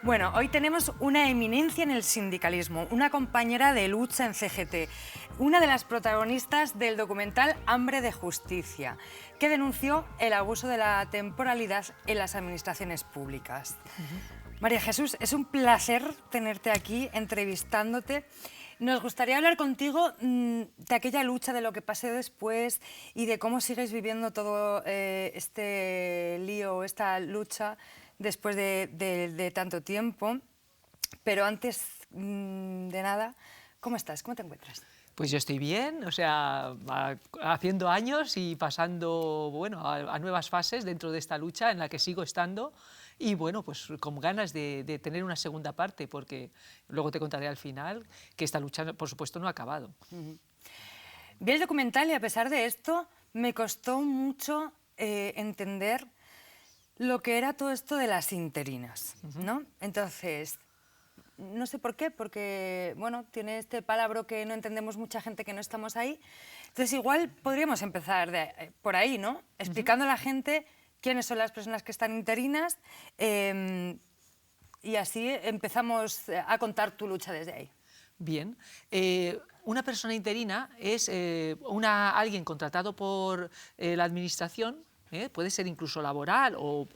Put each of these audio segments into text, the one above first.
Bueno, hoy tenemos una eminencia en el sindicalismo, una compañera de lucha en CGT, una de las protagonistas del documental Hambre de Justicia, que denunció el abuso de la temporalidad en las administraciones públicas. María Jesús, es un placer tenerte aquí, entrevistándote. Nos gustaría hablar contigo de aquella lucha, de lo que pasó después y de cómo sigues viviendo todo este lío, esta lucha después de tanto tiempo. Pero antes de nada, ¿cómo estás? ¿Cómo te encuentras? Pues yo estoy bien, o sea, haciendo años y pasando, bueno, a nuevas fases dentro de esta lucha en la que sigo estando y, bueno, pues con ganas de tener una segunda parte, porque luego te contaré al final que esta lucha, por supuesto, no ha acabado. Vi el documental y a pesar de esto me costó mucho entender lo que era todo esto de las interinas, ¿no? Entonces, no sé por qué, porque, bueno, tiene este palabra que no entendemos mucha gente que no estamos ahí. Entonces, igual podríamos empezar por ahí, ¿no? Explicando a la gente quiénes son las personas que están interinas y así empezamos a contar tu lucha desde ahí. Bien. Una persona interina es alguien contratado por la administración, puede ser incluso laboral o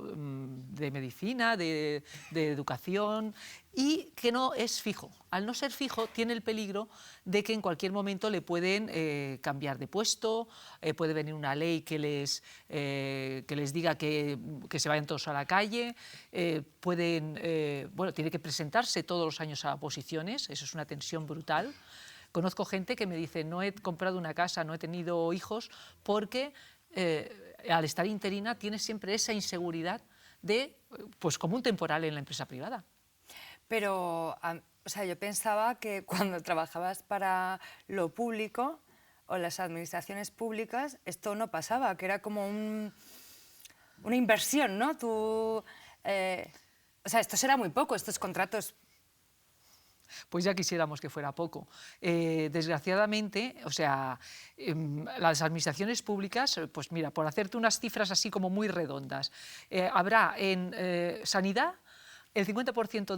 de medicina, de educación, y que no es fijo. Al no ser fijo, tiene el peligro de que en cualquier momento le pueden cambiar de puesto, puede venir una ley que les diga que se vayan todos a la calle, bueno, tiene que presentarse todos los años a oposiciones, eso es una tensión brutal. Conozco gente que me dice, no he comprado una casa, no he tenido hijos, porque al estar interina tienes siempre esa inseguridad de, pues como un temporal en la empresa privada. Pero, o sea, yo pensaba que cuando trabajabas para lo público o las administraciones públicas, esto no pasaba, que era como una inversión, ¿no? O sea, esto será muy poco, estos contratos. Pues ya quisiéramos que fuera poco. Desgraciadamente, o sea, las administraciones públicas, pues mira, por hacerte unas cifras así como muy redondas, habrá en sanidad el 50%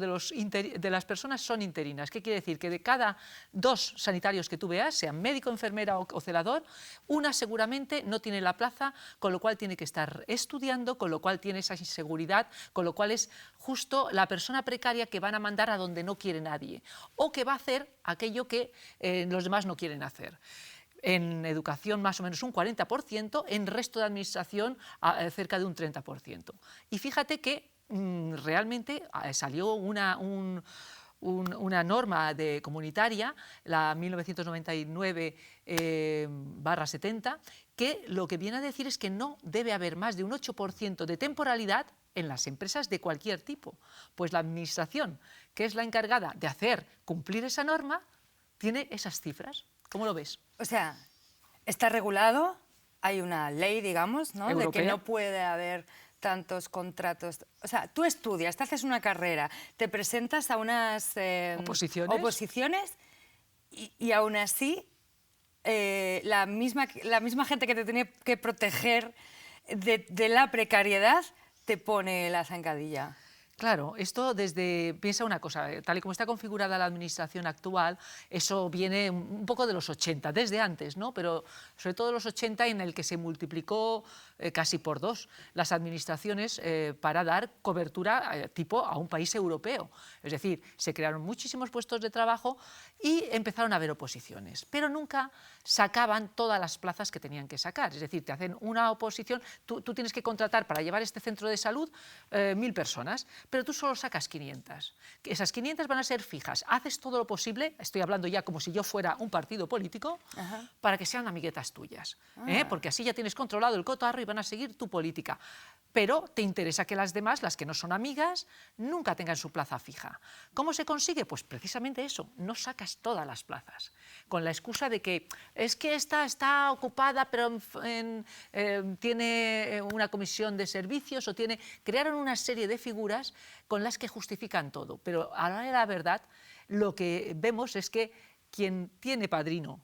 de las personas son interinas. ¿Qué quiere decir? Que de cada 2 sanitarios que tú veas, sean médico, enfermera o celador, una seguramente no tiene la plaza, con lo cual tiene que estar estudiando, con lo cual tiene esa inseguridad, con lo cual es justo la persona precaria que van a mandar a donde no quiere nadie, o que va a hacer aquello que los demás no quieren hacer. En educación más o menos un 40%, en resto de administración cerca de un 30%. Y fíjate que realmente salió una norma comunitaria, la 1999/70, que lo que viene a decir es que no debe haber más de un 8% de temporalidad en las empresas de cualquier tipo. Pues la administración, que es la encargada de hacer cumplir esa norma, tiene esas cifras. ¿Cómo lo ves? O sea, está regulado, hay una ley, digamos, ¿no? De que no puede haber tantos contratos. O sea, tú estudias, te haces una carrera, te presentas a unas oposiciones y aún así la misma gente que te tiene que proteger de la precariedad te pone la zancadilla. Claro, esto piensa una cosa, tal y como está configurada la administración actual, eso viene un poco de los 80, desde antes, ¿no? Pero sobre todo los 80, en el que se multiplicó casi por 2 las administraciones para dar cobertura tipo a un país europeo. Es decir, se crearon muchísimos puestos de trabajo y empezaron a haber oposiciones, pero nunca sacaban todas las plazas que tenían que sacar. Es decir, te hacen una oposición, tú tienes que contratar para llevar este centro de salud 1000 personas, pero tú solo sacas 500. Esas 500 van a ser fijas. Haces todo lo posible, estoy hablando ya como si yo fuera un partido político, para que sean amiguetas tuyas, porque así ya tienes controlado el cotarro y van a seguir tu política. Pero te interesa que las demás, las que no son amigas, nunca tengan su plaza fija. ¿Cómo se consigue? Pues precisamente eso, no sacas todas las plazas, con la excusa de que es que esta está ocupada, pero tiene una comisión de servicios o crearon una serie de figuras con las que justifican todo. Pero a la hora de la verdad, lo que vemos es que quien tiene padrino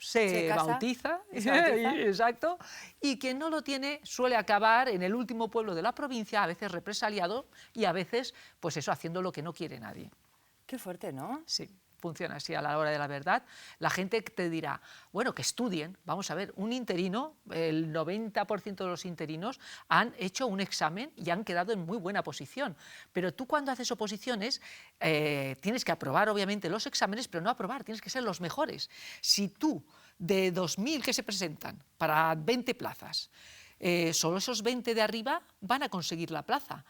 se casa bautiza, y se bautiza. exacto, y quien no lo tiene suele acabar en el último pueblo de la provincia, a veces represaliado y a veces, pues eso, haciendo lo que no quiere nadie. Qué fuerte, ¿no? Sí, funciona así a la hora de la verdad. La gente te dirá, bueno, que estudien. Vamos a ver, un interino, el 90% de los interinos han hecho un examen y han quedado en muy buena posición. Pero tú cuando haces oposiciones tienes que aprobar obviamente los exámenes, pero no aprobar, tienes que ser los mejores. Si tú, de 2.000 que se presentan para 20 plazas, solo esos 20 de arriba van a conseguir la plaza.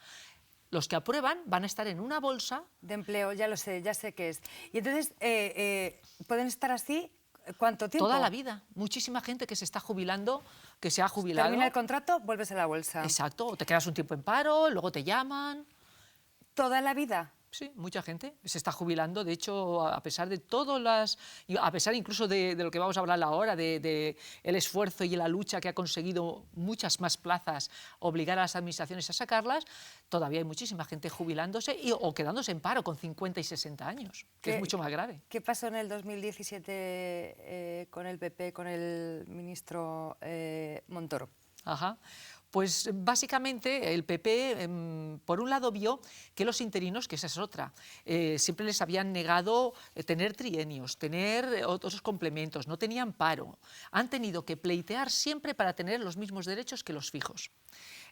Los que aprueban van a estar en una bolsa De empleo, ya lo sé, ya sé qué es. Y entonces, ¿pueden estar así cuánto tiempo? toda la vida. Muchísima gente que se está jubilando, que se ha jubilado. Termina el contrato, vuelves a la bolsa. Exacto, o te quedas un tiempo en paro, luego te llaman. ¿Toda la vida? Sí, mucha gente se está jubilando. De hecho, a pesar de todas las, a pesar incluso de lo que vamos a hablar ahora, de el esfuerzo y la lucha que ha conseguido muchas más plazas, obligar a las administraciones a sacarlas, todavía hay muchísima gente jubilándose o quedándose en paro con 50 y 60 años, que es mucho más grave. ¿Qué pasó en el 2017 con el PP, con el ministro Montoro? Ajá. Pues básicamente el PP, por un lado, vio que los interinos, que esa es otra, siempre les habían negado tener trienios, tener otros complementos, no tenían paro. Han tenido que pleitear siempre para tener los mismos derechos que los fijos.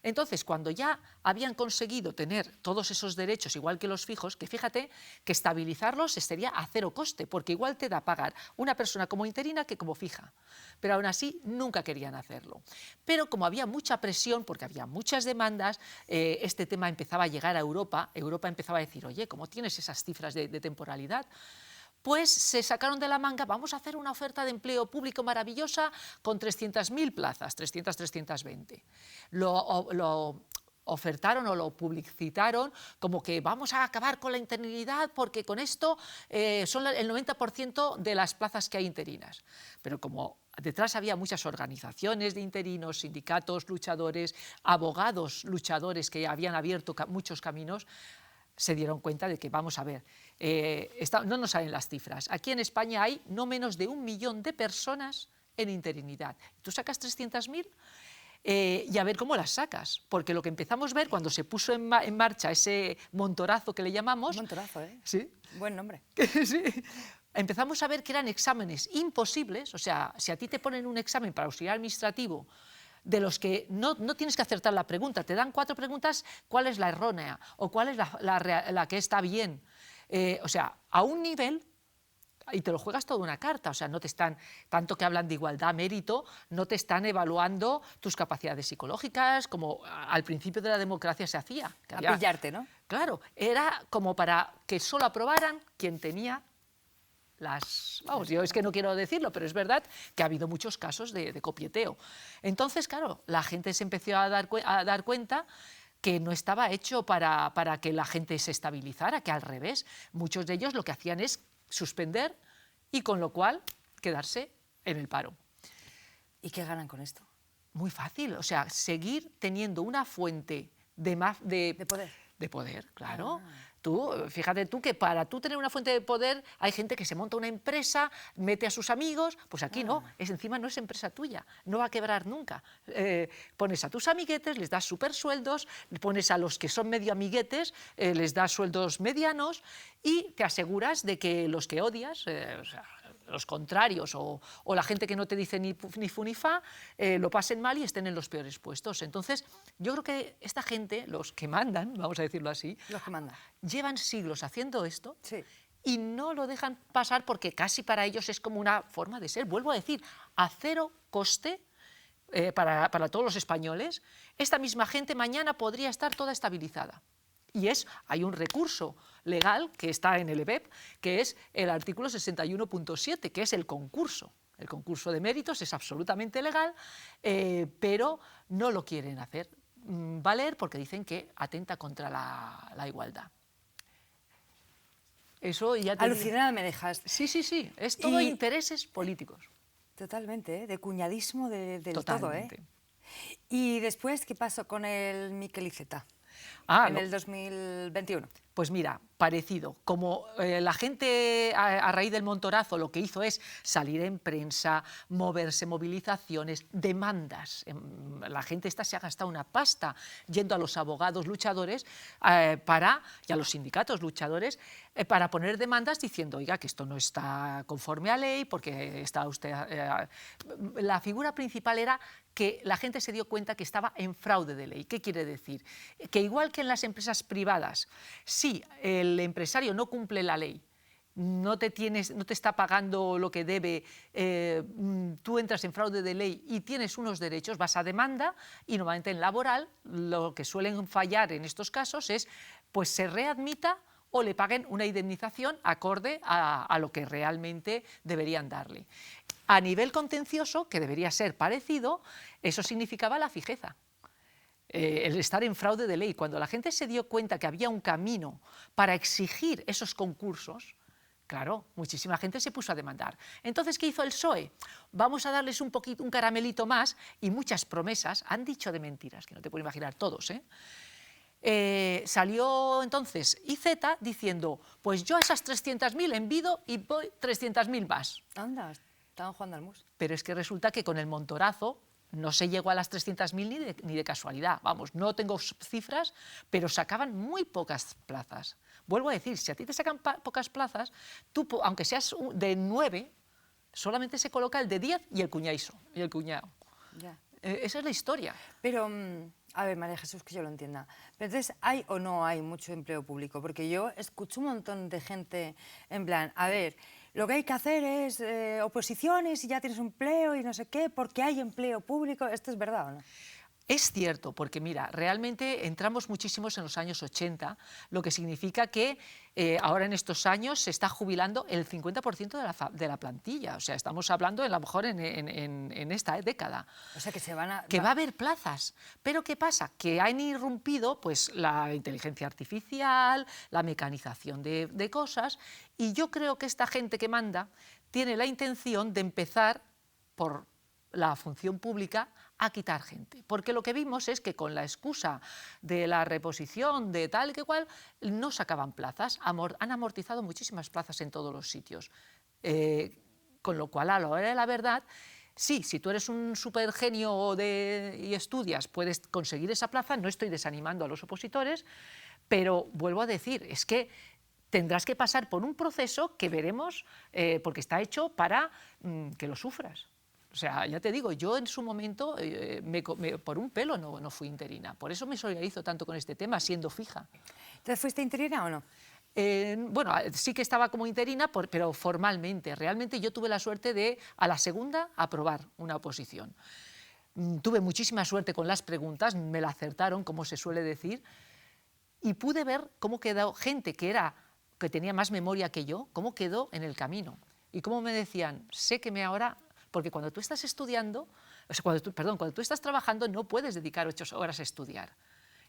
Entonces, cuando ya habían conseguido tener todos esos derechos igual que los fijos, que fíjate que estabilizarlos sería a cero coste, porque igual te da pagar una persona como interina que como fija. Pero aún así nunca querían hacerlo. Pero como había mucha presión, porque había muchas demandas, este tema empezaba a llegar a Europa. Europa empezaba a decir, oye, ¿cómo tienes esas cifras de temporalidad? Pues se sacaron de la manga, vamos a hacer una oferta de empleo público maravillosa con 300.000 plazas, 300, 320. Lo ofertaron o lo publicitaron como que vamos a acabar con la interinidad porque con esto son el 90% de las plazas que hay interinas. Pero como detrás había muchas organizaciones de interinos, sindicatos, luchadores, abogados luchadores que habían abierto muchos caminos, se dieron cuenta de que, vamos a ver, no nos salen las cifras. Aquí en España hay no menos de 1 millón de personas en interinidad. Tú sacas 300.000 y a ver cómo las sacas, porque lo que empezamos a ver cuando se puso en marcha ese montorazo que le llamamos... Montorazo, ¿eh? Sí. Buen nombre. Sí. Empezamos a ver que eran exámenes imposibles, o sea, si a ti te ponen un examen para auxiliar administrativo, de los que no tienes que acertar la pregunta, te dan 4 preguntas, ¿cuál es la errónea? O ¿cuál es la que está bien? O sea, a un nivel, y te lo juegas toda una carta, o sea, no te están, tanto que hablan de igualdad, mérito, no te están evaluando tus capacidades psicológicas, como al principio de la democracia se hacía. A pillarte, ¿no? Claro, era como para que solo aprobaran quien tenía vamos, yo es que no quiero decirlo, pero es verdad que ha habido muchos casos de copieteo. Entonces, claro, la gente se empezó a dar cuenta que no estaba hecho para que la gente se estabilizara, que al revés, muchos de ellos lo que hacían es suspender y con lo cual quedarse en el paro. ¿Y qué ganan con esto? Muy fácil, o sea, seguir teniendo una fuente de poder. De poder, claro. Tú, fíjate tú que para tú tener una fuente de poder hay gente que se monta una empresa, mete a sus amigos, pues aquí no, encima no es empresa tuya, no va a quebrar nunca. Pones a tus amiguetes, les das super sueldos, pones a los que son medio amiguetes, les das sueldos medianos y te aseguras de que los que odias, o sea, los contrarios o la gente que no te dice ni fu ni fa, lo pasen mal y estén en los peores puestos. Entonces, yo creo que esta gente, los que mandan, vamos a decirlo así, Los que mandan, llevan siglos haciendo esto sí, y no lo dejan pasar porque casi para ellos es como una forma de ser. Vuelvo a decir, a cero coste para todos los españoles, esta misma gente mañana podría estar toda estabilizada. Y hay un recurso legal que está en el EBEP, que es el artículo 61.7, que es el concurso. El concurso de méritos es absolutamente legal, pero no lo quieren hacer valer porque dicen que atenta contra la igualdad. Eso ya alucinada me dejas. Sí, sí, sí, es todo intereses políticos. Totalmente, de cuñadismo del Totalmente. todo, ¿eh? Y después, ¿qué pasó con el Miquel Iceta? en el 2021. Pues mira, parecido. Como la gente a raíz del Montorazo lo que hizo es salir en prensa, moverse, movilizaciones, demandas. La gente esta se ha gastado una pasta yendo a los abogados luchadores y a los sindicatos luchadores para poner demandas diciendo, oiga, que esto no está conforme a ley, porque está usted... La figura principal era que la gente se dio cuenta que estaba en fraude de ley. ¿Qué quiere decir? Que igual que en las empresas privadas, si el empresario no cumple la ley, no te está pagando lo que debe, tú entras en fraude de ley y tienes unos derechos, vas a demanda, y normalmente en laboral lo que suelen fallar en estos casos es pues se readmita o le paguen una indemnización acorde a lo que realmente deberían darle. A nivel contencioso, que debería ser parecido, eso significaba la fijeza. El estar en fraude de ley. Cuando la gente se dio cuenta que había un camino para exigir esos concursos, claro, muchísima gente se puso a demandar. Entonces, ¿qué hizo el PSOE? Vamos a darles un caramelito más y muchas promesas. Han dicho de mentiras, que no te puedo imaginar todos, salió entonces IZ diciendo, pues yo a esas 300.000 envido y voy 300.000 más. Anda, estaban jugando al mus. Pero es que resulta que con el Montorazo no se llegó a las 300.000 ni de casualidad. Vamos, no tengo cifras, pero sacaban muy pocas plazas. Vuelvo a decir, si a ti te sacan pocas plazas, tú, aunque seas de 9, solamente se coloca el de 10 y el cuñado. Ya. Esa es la historia. Pero, a ver, María Jesús, que yo lo entienda. Pero entonces, ¿hay o no hay mucho empleo público? Porque yo escucho un montón de gente en plan, a ver, lo que hay que hacer es oposiciones y ya tienes un empleo y no sé qué, porque hay empleo público. ¿Esto es verdad o no? Es cierto, porque mira, realmente entramos muchísimos en los años 80, lo que significa que ahora en estos años se está jubilando el 50% de la plantilla. O sea, estamos hablando a lo mejor en esta década. O sea, que se van a... Que va a haber plazas. Pero ¿qué pasa? Que han irrumpido pues, la inteligencia artificial, la mecanización de cosas, y yo creo que esta gente que manda tiene la intención de empezar por la función pública a quitar gente, porque lo que vimos es que con la excusa de la reposición de tal y que cual, no sacaban plazas, han amortizado muchísimas plazas en todos los sitios, con lo cual a la hora de la verdad, sí, si tú eres un supergenio y estudias, puedes conseguir esa plaza, no estoy desanimando a los opositores, pero vuelvo a decir, es que tendrás que pasar por un proceso que veremos, porque está hecho para que lo sufras. O sea, ya te digo, yo en su momento, por un pelo no fui interina. Por eso me solidarizo tanto con este tema, siendo fija. ¿Entonces fuiste interina o no? Bueno, sí que estaba como interina, pero formalmente. Realmente yo tuve la suerte de, a la segunda, aprobar una oposición. Tuve muchísima suerte con las preguntas, me la acertaron, como se suele decir, y pude ver cómo quedó gente que tenía más memoria que yo, cómo quedó en el camino. Y cómo me decían, sé que ahora... Porque cuando tú estás estudiando, o sea, cuando tú estás trabajando no puedes dedicar 8 horas a estudiar.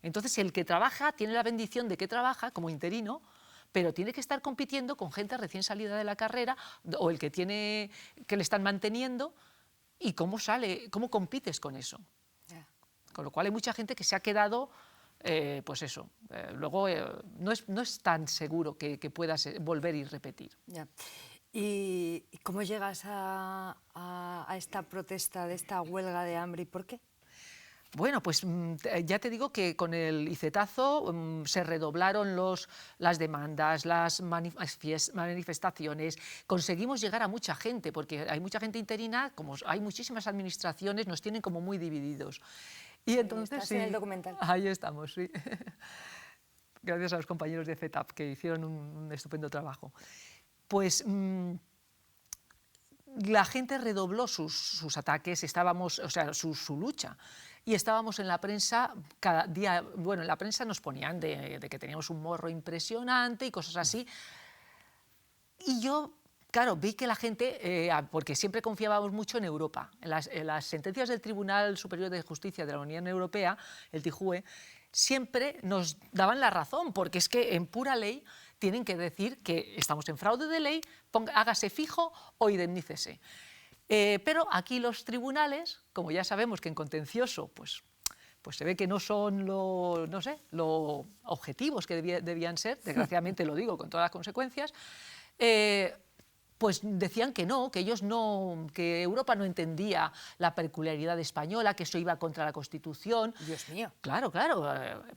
Entonces el que trabaja tiene la bendición de que trabaja como interino, pero tiene que estar compitiendo con gente recién salida de la carrera o el que le están manteniendo, y cómo compites con eso. Yeah. Con lo cual hay mucha gente que se ha quedado, pues eso, luego no es tan seguro que puedas volver y repetir. Yeah. ¿Y cómo llegas a esta protesta, de esta huelga de hambre y por qué? Bueno, pues ya te digo que con el IZetazo se redoblaron las demandas, las manifestaciones, conseguimos llegar a mucha gente, porque hay mucha gente interina, como hay muchísimas administraciones, nos tienen como muy divididos. Y entonces, ¿Estás en el documental? Ahí estamos, sí. Gracias a los compañeros de FETAP, que hicieron un estupendo trabajo. Pues la gente redobló sus ataques, o sea, su lucha. Y estábamos en la prensa cada día, bueno, en la prensa nos ponían de que teníamos un morro impresionante y cosas así. Y yo, claro, vi que la gente, porque siempre confiábamos mucho en Europa, en las sentencias del Tribunal Superior de Justicia de la Unión Europea, el TJUE, siempre nos daban la razón, porque es que en pura ley tienen que decir que estamos en fraude de ley, hágase fijo o indemnícese. Pero aquí los tribunales, como ya sabemos que en contencioso pues pues se ve que no son no sé, lo objetivos que debían ser, desgraciadamente lo digo con todas las consecuencias, pues decían que no, que ellos no, que Europa no entendía la peculiaridad española, que eso iba contra la Constitución. Dios mío. Claro,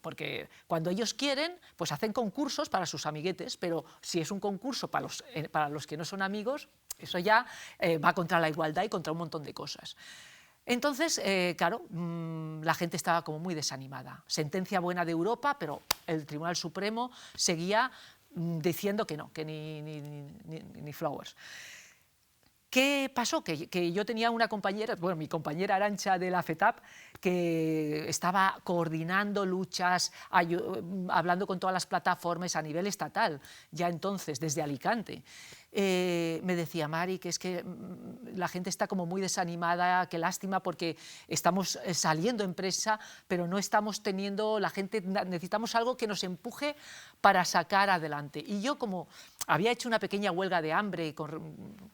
porque cuando ellos quieren, pues hacen concursos para sus amiguetes, pero si es un concurso para los que no son amigos, eso ya va contra la igualdad y contra un montón de cosas. Entonces, claro, la gente estaba como muy desanimada. Sentencia buena de Europa, pero el Tribunal Supremo seguía diciendo que no, que ni flowers. ¿Qué pasó? Que yo tenía una compañera, bueno, mi compañera Arantxa de la FETAP, que estaba coordinando luchas, hablando con todas las plataformas a nivel estatal, ya entonces, desde Alicante. Me decía, Mari, que es que la gente está como muy desanimada, qué lástima, porque estamos saliendo en prensa, pero no estamos teniendo, la gente, necesitamos algo que nos empuje para sacar adelante. Y yo, como había hecho una pequeña huelga de hambre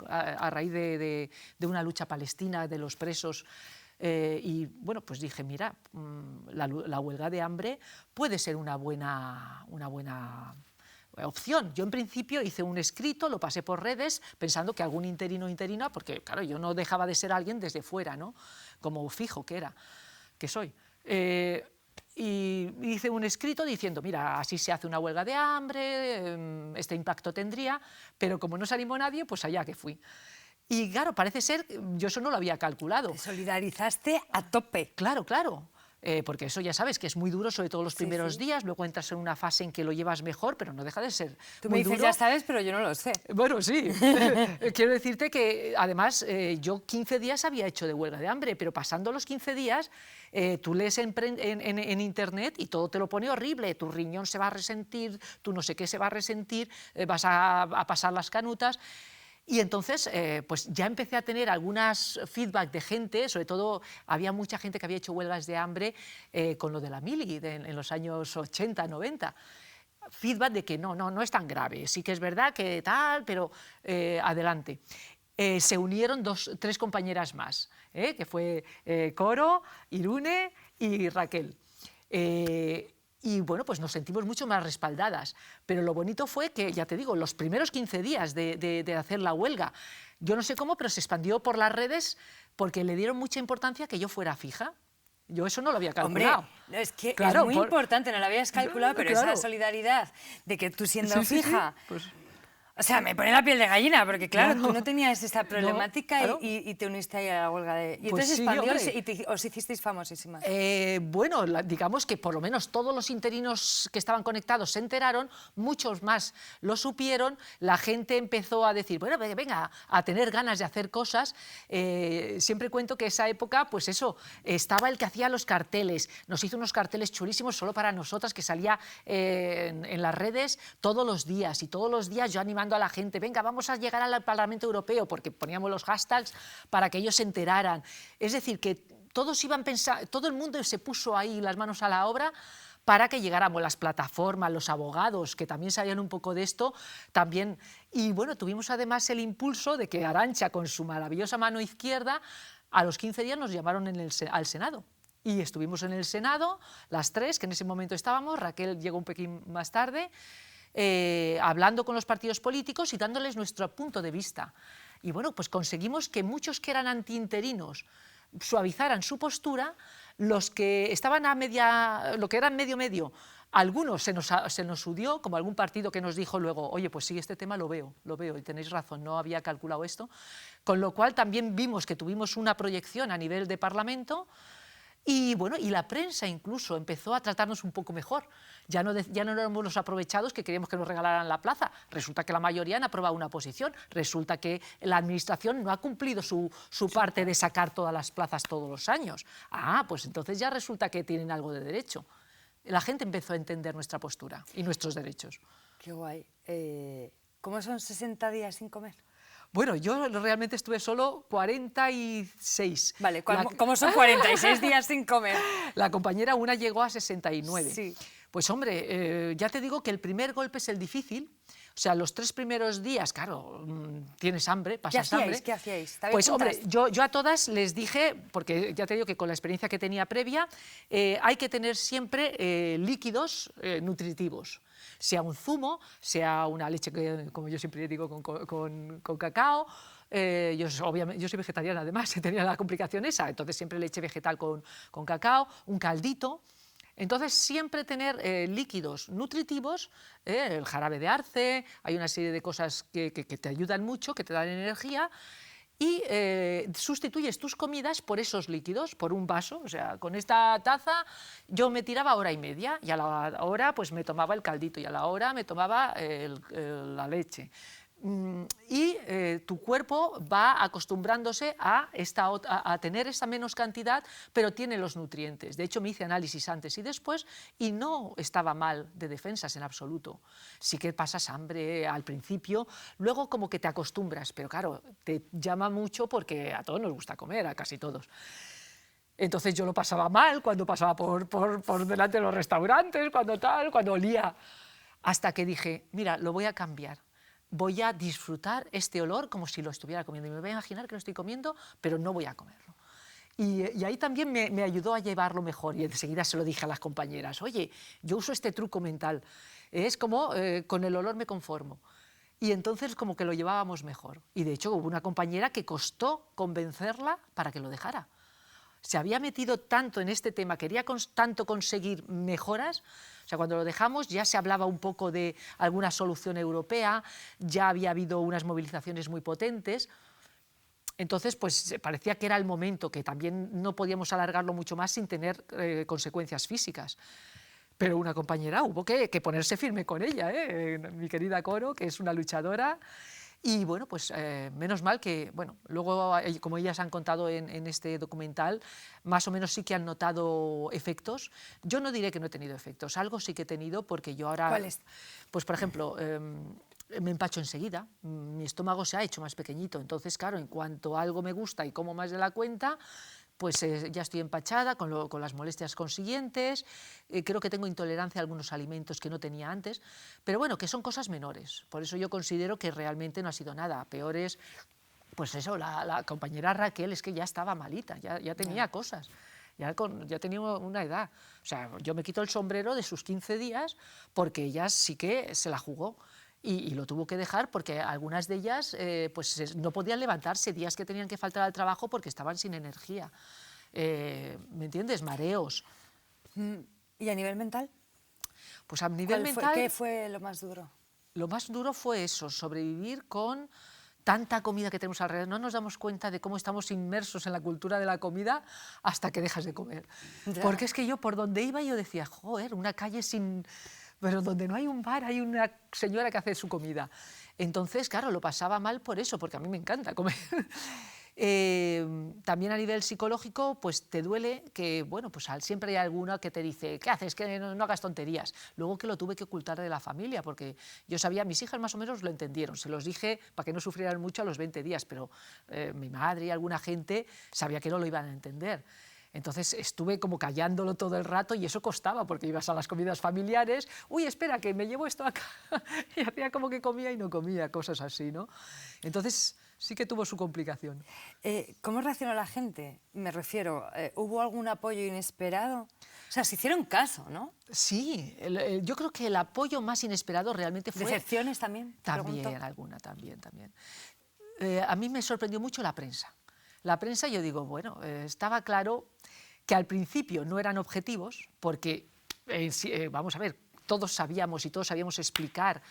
a raíz de una lucha palestina de los presos, y bueno, pues dije, mira, la huelga de hambre puede ser una buena opción. Yo en principio hice un escrito, lo pasé por redes, pensando que algún interino o interina, porque claro, yo no dejaba de ser alguien desde fuera, ¿no? Como fijo que soy. Y hice un escrito diciendo, mira, así se hace una huelga de hambre, este impacto tendría, pero como no se animó nadie, pues allá que fui. Y claro, parece ser, yo eso no lo había calculado. Te solidarizaste a tope. Claro. Porque eso ya sabes que es muy duro, sobre todo los primeros días, luego entras en una fase en que lo llevas mejor, pero no deja de ser Tú muy me dices, duro. ya sabes, pero yo no lo sé. Bueno, sí. Quiero decirte que, además, yo 15 días había hecho de huelga de hambre, pero pasando los 15 días, tú lees en internet y todo te lo pone horrible. Tu riñón se va a resentir, tu no sé qué se va a resentir, vas a pasar las canutas. Y entonces, pues ya empecé a tener algunas feedback de gente, sobre todo había mucha gente que había hecho huelgas de hambre con lo de la mili en los años 80, 90. Feedback de que no es tan grave, sí que es verdad que tal, pero adelante. Se unieron 3 compañeras más, que fue Coro, Irune y Raquel. Y bueno, pues nos sentimos mucho más respaldadas. Pero lo bonito fue que, ya te digo, los primeros 15 días de hacer la huelga, yo no sé cómo, pero se expandió por las redes porque le dieron mucha importancia a que yo fuera fija. Yo eso no lo había calculado. Hombre, es que claro, es muy importante, no lo habías calculado, pero claro. esa solidaridad de que tú siendo fija... Sí, pues... O sea, me pone la piel de gallina, porque claro, tú no tenías esa problemática claro. y te uniste ahí a la huelga de... Y Pues entonces sí, expandió y os hicisteis famosísimas. Bueno, digamos que por lo menos todos los interinos que estaban conectados se enteraron, muchos más lo supieron, la gente empezó a decir, bueno, venga, a tener ganas de hacer cosas. Siempre cuento que esa época, pues eso, estaba el que hacía los carteles, nos hizo unos carteles chulísimos solo para nosotras, que salía en las redes todos los días, y todos los días yo animando a la gente, venga, vamos a llegar al Parlamento Europeo, porque poníamos los hashtags para que ellos se enteraran. Es decir, que todos iban pensando, todo el mundo se puso ahí las manos a la obra para que llegáramos, las plataformas, los abogados, que también sabían un poco de esto, también. Y bueno, tuvimos además el impulso de que Arantxa, con su maravillosa mano izquierda, a los 15 días nos llamaron al Senado. Y estuvimos en el Senado, las 3, que en ese momento estábamos, Raquel llegó un poquito más tarde, hablando con los partidos políticos y dándoles nuestro punto de vista. Y bueno, pues conseguimos que muchos que eran antiinterinos suavizaran su postura, los que estaban lo que eran medio, algunos se nos unió, como algún partido que nos dijo luego, oye, pues sí, este tema lo veo, y tenéis razón, no había calculado esto, con lo cual también vimos que tuvimos una proyección a nivel de Parlamento. Y bueno, y la prensa incluso empezó a tratarnos un poco mejor. Ya no éramos los aprovechados que queríamos que nos regalaran la plaza. Resulta que la mayoría han aprobado una posición. Resulta que la administración no ha cumplido su parte de sacar todas las plazas todos los años. Ah, pues entonces ya resulta que tienen algo de derecho. La gente empezó a entender nuestra postura y nuestros derechos. Qué guay. ¿Cómo son 60 días sin comer? Bueno, yo realmente estuve solo 46. Vale, ¿cómo son 46 días sin comer? La compañera una llegó a 69. Sí. Pues hombre, ya te digo que el primer golpe es el difícil. O sea, los 3 primeros días, claro, tienes hambre, pasas hambre. ¿Qué hacíais? Pues hombre, yo a todas les dije, porque ya te digo que con la experiencia que tenía previa, hay que tener siempre líquidos nutritivos. Sea un zumo, sea una leche, como yo siempre digo, con cacao. Obviamente, yo soy vegetariana además, tenía la complicación esa, entonces siempre leche vegetal con cacao, un caldito. Entonces, siempre tener líquidos nutritivos, el jarabe de arce, hay una serie de cosas que te ayudan mucho, que te dan energía, y sustituyes tus comidas por esos líquidos, por un vaso. O sea, con esta taza yo me tiraba hora y media, y a la hora pues me tomaba el caldito, y a la hora me tomaba la leche. Y tu cuerpo va acostumbrándose a tener esa menos cantidad, pero tiene los nutrientes. De hecho, me hice análisis antes y después y no estaba mal de defensas en absoluto. Sí que pasas hambre al principio, luego como que te acostumbras, pero claro, te llama mucho porque a todos nos gusta comer, a casi todos. Entonces yo lo pasaba mal cuando pasaba por delante de los restaurantes, cuando olía, hasta que dije, mira, lo voy a cambiar. Voy a disfrutar este olor como si lo estuviera comiendo. Y me voy a imaginar que lo estoy comiendo, pero no voy a comerlo. Y ahí también me ayudó a llevarlo mejor. Y enseguida se lo dije a las compañeras. Oye, yo uso este truco mental. Es como con el olor me conformo. Y entonces como que lo llevábamos mejor. Y de hecho hubo una compañera que costó convencerla para que lo dejara. Se había metido tanto en este tema, quería tanto conseguir mejoras. O sea, cuando lo dejamos ya se hablaba un poco de alguna solución europea, ya había habido unas movilizaciones muy potentes. Entonces, pues parecía que era el momento, que también no podíamos alargarlo mucho más sin tener consecuencias físicas. Pero una compañera hubo que ponerse firme con ella, mi querida Coro, que es una luchadora. Y bueno, pues menos mal que, bueno, luego, como ellas han contado en este documental, más o menos sí que han notado efectos. Yo no diré que no he tenido efectos, algo sí que he tenido, porque yo ahora... ¿Cuáles? Pues, por ejemplo, me empacho enseguida, mi estómago se ha hecho más pequeñito, entonces, claro, en cuanto algo me gusta y como más de la cuenta, pues ya estoy empachada con las molestias consiguientes, creo que tengo intolerancia a algunos alimentos que no tenía antes, pero bueno, que son cosas menores, por eso yo considero que realmente no ha sido nada. Peor es, pues eso, la compañera Raquel es que ya estaba malita, ya tenía cosas. Ya tenía una edad. O sea, yo me quito el sombrero de sus 15 días porque ella sí que se la jugó. Y lo tuvo que dejar porque algunas de ellas pues no podían levantarse, días que tenían que faltar al trabajo porque estaban sin energía. ¿Me entiendes? Mareos. ¿Y a nivel mental? Pues a nivel mental... ¿Qué fue lo más duro? Lo más duro fue eso, sobrevivir con tanta comida que tenemos alrededor. No nos damos cuenta de cómo estamos inmersos en la cultura de la comida hasta que dejas de comer. Ya. Porque es que yo por donde iba yo decía, joder, una calle sin... pero donde no hay un bar hay una señora que hace su comida. Entonces, claro, lo pasaba mal por eso, porque a mí me encanta comer. También a nivel psicológico, pues te duele que, bueno, pues siempre hay alguna que te dice, ¿qué haces? Que no hagas tonterías. Luego que lo tuve que ocultar de la familia, porque yo sabía, mis hijas más o menos lo entendieron, se los dije para que no sufrieran mucho a los 20 días, pero mi madre y alguna gente sabía que no lo iban a entender. Entonces estuve como callándolo todo el rato y eso costaba, porque ibas a las comidas familiares, uy, espera, que me llevo esto acá, y hacía como que comía y no comía, cosas así, ¿no? Entonces sí que tuvo su complicación. ¿Cómo reaccionó la gente? Me refiero, ¿hubo algún apoyo inesperado? O sea, se hicieron caso, ¿no? Sí, yo creo que el apoyo más inesperado realmente fue... ¿Decepciones también? También, alguna, también. A mí me sorprendió mucho la prensa. La prensa, yo digo, bueno, estaba claro que al principio no eran objetivos, porque, vamos a ver, todos sabíamos y todos sabíamos explicar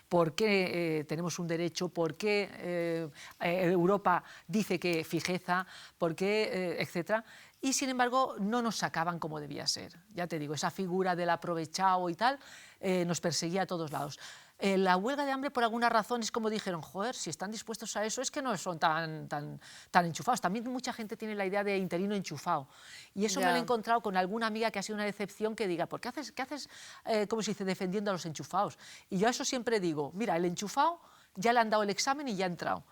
por qué tenemos un derecho, por qué Europa dice que fijeza, por qué, etcétera. Y, sin embargo, no nos sacaban como debía ser. Ya te digo, esa figura del aprovechado y tal nos perseguía a todos lados. La huelga de hambre, por alguna razón, es como dijeron, joder, si están dispuestos a eso es que no son tan enchufados. También mucha gente tiene la idea de interino enchufado. Y eso me lo he encontrado con alguna amiga que ha sido una decepción, que diga, ¿por qué haces como se dice, defendiendo a los enchufados? Y yo a eso siempre digo, mira, el enchufado ya le han dado el examen y ya ha entrado.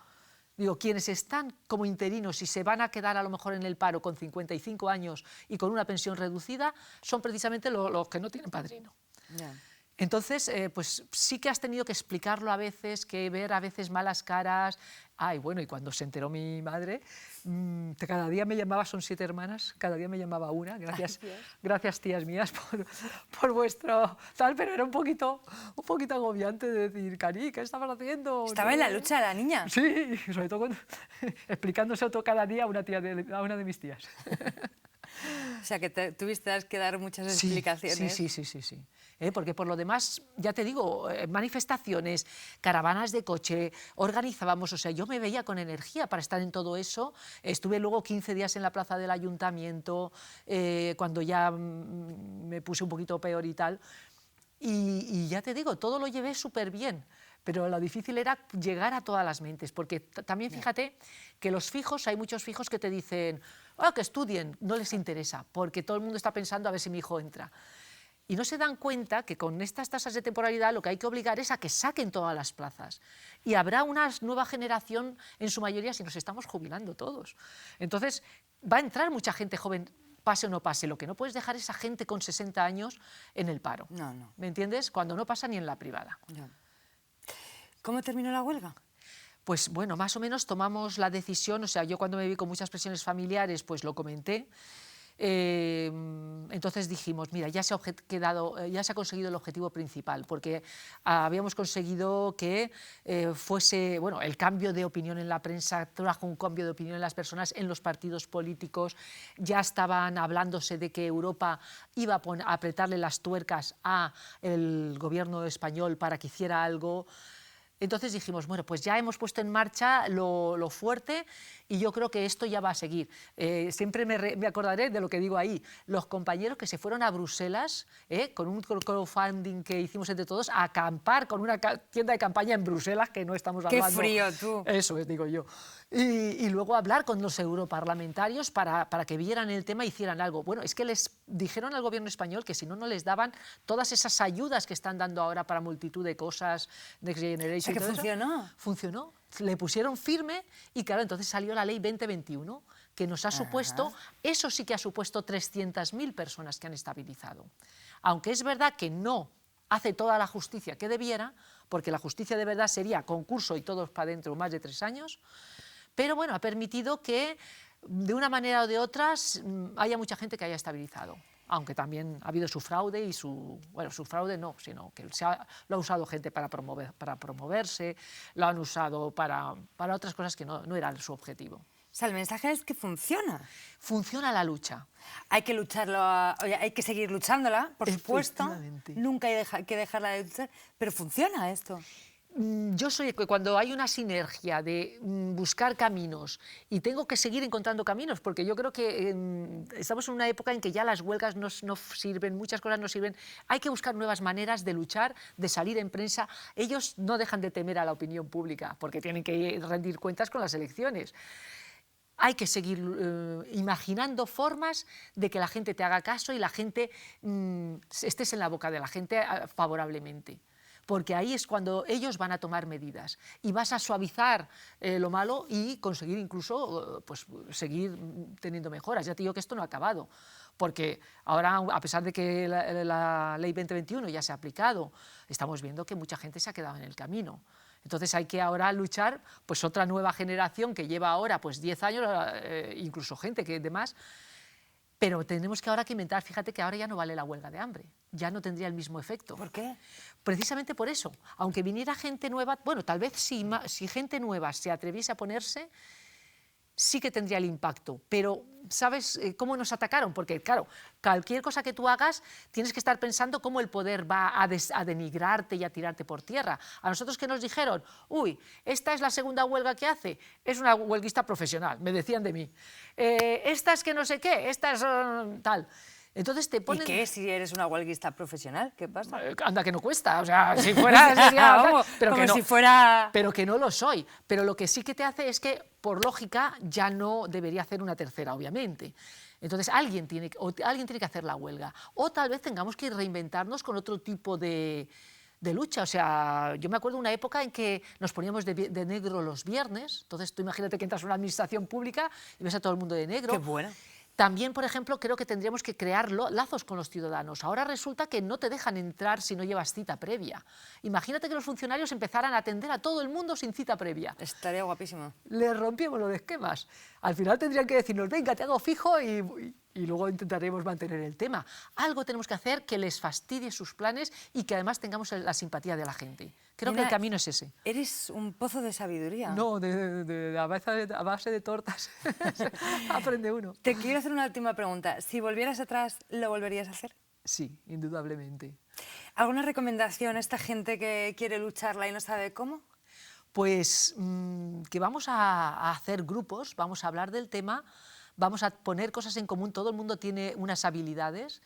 Digo, quienes están como interinos y se van a quedar a lo mejor en el paro con 55 años y con una pensión reducida, son precisamente los que no tienen padrino. Ya. Entonces, pues sí que has tenido que explicarlo a veces, que ver a veces malas caras. Ay, bueno, y cuando se enteró mi madre, cada día me llamaba, son 7 hermanas, cada día me llamaba una, gracias tías mías por vuestro tal, pero era un poquito agobiante de decir, Cari, ¿qué estabas haciendo? Estaba en la lucha la niña. Sí, sobre todo explicándose todo cada día a una de mis tías. O sea, que tuviste que dar muchas explicaciones. Sí. Porque por lo demás, ya te digo, manifestaciones, caravanas de coche, organizábamos, o sea, yo me veía con energía para estar en todo eso. Estuve luego 15 días en la plaza del ayuntamiento, cuando ya me puse un poquito peor y tal. Y ya te digo, todo lo llevé súper bien. Pero lo difícil era llegar a todas las mentes, porque también fíjate que los fijos, hay muchos fijos que te dicen, que estudien, no les interesa, porque todo el mundo está pensando a ver si mi hijo entra. Y no se dan cuenta que con estas tasas de temporalidad lo que hay que obligar es a que saquen todas las plazas. Y habrá una nueva generación, en su mayoría, si nos estamos jubilando todos. Entonces, va a entrar mucha gente joven, pase o no pase. Lo que no puedes dejar es a gente con 60 años en el paro. No. ¿Me entiendes? Cuando no pasa ni en la privada. No. ¿Cómo terminó la huelga? Pues bueno, más o menos tomamos la decisión, o sea, yo cuando me vi con muchas presiones familiares, pues lo comenté. Entonces dijimos, mira, ya se ha conseguido el objetivo principal, porque habíamos conseguido que fuese, bueno, el cambio de opinión en la prensa trajo un cambio de opinión en las personas, en los partidos políticos, ya estaban hablándose de que Europa iba a apretarle las tuercas al gobierno español para que hiciera algo. Entonces dijimos, bueno, pues ya hemos puesto en marcha lo fuerte y yo creo que esto ya va a seguir. Siempre me acordaré de lo que digo ahí, los compañeros que se fueron a Bruselas con un crowdfunding que hicimos entre todos, a acampar con una tienda de campaña en Bruselas, que no estamos hablando... ¡Qué frío, tú! Eso es, digo yo. Y luego hablar con los europarlamentarios para que vieran el tema e hicieran algo. Bueno, es que les dijeron al gobierno español que si no, no les daban todas esas ayudas que están dando ahora para multitud de cosas, Next Generation. O sea, que funcionó. Funcionó, le pusieron firme y claro, entonces salió la ley 2021, que nos ha supuesto, eso sí que ha supuesto 300.000 personas que han estabilizado. Aunque es verdad que no hace toda la justicia que debiera, porque la justicia de verdad sería concurso y todos para adentro más de 3 años, pero bueno, ha permitido que de una manera o de otra haya mucha gente que haya estabilizado. Aunque también ha habido su fraude y su fraude no, sino que lo ha usado gente para promoverse, lo han usado para otras cosas que no eran su objetivo. O sea, el mensaje es que funciona. Funciona la lucha. Hay que lucharlo, hay que seguir luchándola, por supuesto. Nunca hay que dejarla de luchar, pero funciona esto. Yo soy que cuando hay una sinergia de buscar caminos y tengo que seguir encontrando caminos, porque yo creo que estamos en una época en que ya las huelgas no sirven, muchas cosas no sirven, hay que buscar nuevas maneras de luchar, de salir en prensa. Ellos no dejan de temer a la opinión pública porque tienen que rendir cuentas con las elecciones. Hay que seguir imaginando formas de que la gente te haga caso y la gente estés en la boca de la gente favorablemente. Porque ahí es cuando ellos van a tomar medidas y vas a suavizar lo malo y conseguir incluso pues, seguir teniendo mejoras. Ya te digo que esto no ha acabado, porque ahora, a pesar de que la ley 2021 ya se ha aplicado, estamos viendo que mucha gente se ha quedado en el camino. Entonces hay que ahora luchar, pues otra nueva generación que lleva ahora pues 10 años, incluso gente que demás. Pero tenemos que ahora que inventar, fíjate que ahora ya no vale la huelga de hambre, ya no tendría el mismo efecto. ¿Por qué? Precisamente por eso, aunque viniera gente nueva, bueno, tal vez si gente nueva se atreviese a ponerse, sí que tendría el impacto, pero ¿sabes cómo nos atacaron? Porque claro, cualquier cosa que tú hagas tienes que estar pensando cómo el poder va a denigrarte y a tirarte por tierra. A nosotros que nos dijeron, uy, esta es la segunda huelga que hace, es una huelguista profesional, me decían de mí. Esta es que no sé qué, esta es tal. Entonces te ponen... ¿Y qué si eres una huelguista profesional? ¿Qué pasa? Anda que no cuesta, o sea, si fuera... Vamos, pero como que no, si fuera... Pero que no lo soy. Pero lo que sí que te hace es que, por lógica, ya no debería hacer una tercera, obviamente. Entonces alguien tiene que hacer la huelga. O tal vez tengamos que reinventarnos con otro tipo de lucha. O sea, yo me acuerdo de una época en que nos poníamos de negro los viernes. Entonces tú imagínate que entras a una administración pública y ves a todo el mundo de negro. ¡Qué bueno! También, por ejemplo, creo que tendríamos que crear lazos con los ciudadanos. Ahora resulta que no te dejan entrar si no llevas cita previa. Imagínate que los funcionarios empezaran a atender a todo el mundo sin cita previa. Estaría guapísimo. Les rompíamos los esquemas. Al final tendrían que decirnos, venga, te hago fijo y luego intentaremos mantener el tema. Algo tenemos que hacer que les fastidie sus planes y que además tengamos la simpatía de la gente. Creo que el camino es ese. Eres un pozo de sabiduría. No, a base de tortas aprende uno. Te quiero hacer una última pregunta. Si volvieras atrás, ¿lo volverías a hacer? Sí, indudablemente. ¿Alguna recomendación a esta gente que quiere lucharla y no sabe cómo? Pues que vamos a hacer grupos, vamos a hablar del tema, vamos a poner cosas en común, todo el mundo tiene unas habilidades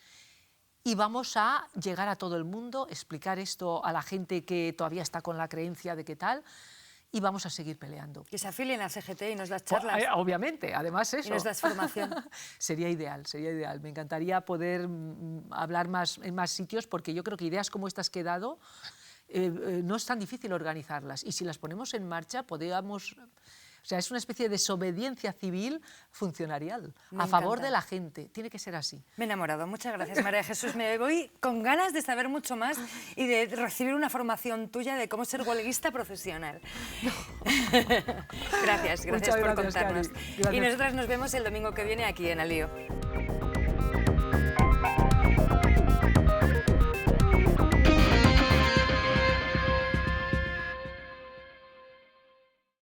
y vamos a llegar a todo el mundo, explicar esto a la gente que todavía está con la creencia de qué tal y vamos a seguir peleando. Que se afilien al CGT y nos das charlas. Obviamente, además eso. Y nos das formación. Sería ideal, sería ideal. Me encantaría poder hablar en más sitios porque yo creo que ideas como estas que he dado no es tan difícil organizarlas y si las ponemos en marcha podríamos... O sea, es una especie de desobediencia civil funcionarial, a favor de la gente. Tiene que ser así. Me he enamorado. Muchas gracias, María Jesús. Me voy con ganas de saber mucho más y de recibir una formación tuya de cómo ser huelguista profesional. Gracias por contarnos. Y nosotras nos vemos el domingo que viene aquí en Al Lío.